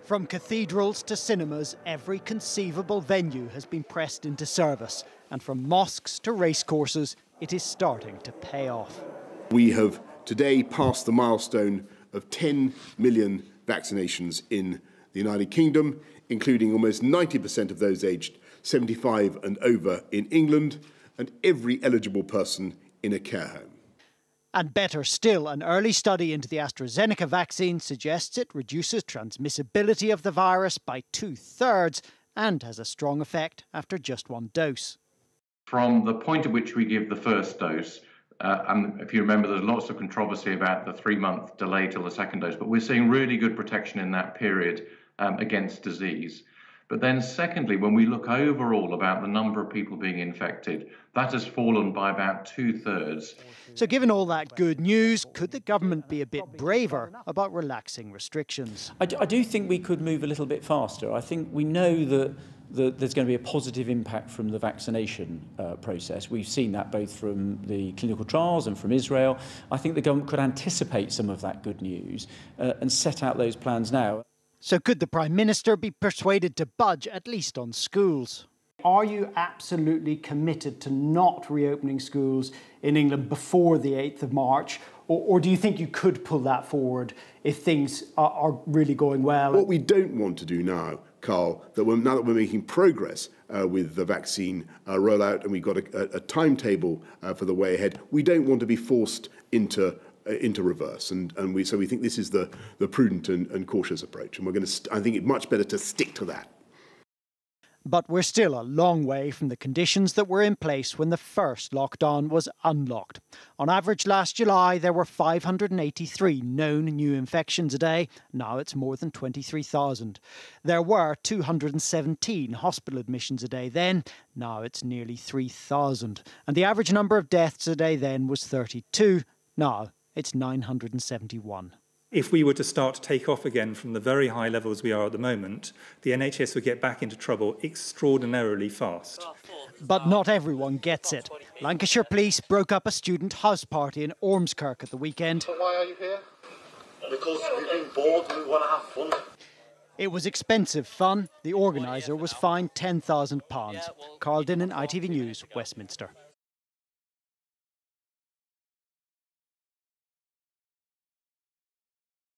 From cathedrals to cinemas, every conceivable venue has been pressed into service. And from mosques to racecourses, it is starting to pay off. We have today passed the milestone of 10 million vaccinations in the United Kingdom, including almost 90% of those aged 75 and over in England, and every eligible person in a care home. And better still, an early study into the AstraZeneca vaccine suggests it reduces transmissibility of the virus by 2/3 and has a strong effect after just one dose. From the point at which we give the first dose, and if you remember, there's lots of controversy about the 3-month delay till the second dose, but we're seeing really good protection in that period against disease. But then secondly, when we look overall about the number of people being infected, that has fallen by about 2/3. So given all that good news, could the government be a bit braver about relaxing restrictions? I do think we could move a little bit faster. I think we know that there's going to be a positive impact from the vaccination process. We've seen that both from the clinical trials and from Israel. I think the government could anticipate some of that good news and set out those plans now. So could the Prime Minister be persuaded to budge, at least on schools? Are you absolutely committed to not reopening schools in England before the 8th of March? Or do you think you could pull that forward if things are really going well? What we don't want to do now, Carl, now that we're making progress with the vaccine rollout and we've got a timetable for the way ahead, we don't want to be forced into reverse, so we think this is the prudent and cautious approach, and I think it's much better to stick to that. But we're still a long way from the conditions that were in place when the first lockdown was unlocked. On average last July, there were 583 known new infections a day. Now it's more than 23,000. There were 217 hospital admissions a day then. Now it's nearly 3,000. And the average number of deaths a day then was 32. Now it's 971. If we were to start to take off again from the very high levels we are at the moment, the NHS would get back into trouble extraordinarily fast. But not everyone gets it. Lancashire Police broke up a student house party in Ormskirk at the weekend. So why are you here? Because we've been bored and we want to have fun. It was expensive fun. The organiser was fined £10,000. Carl Dinnan, ITV News, Westminster.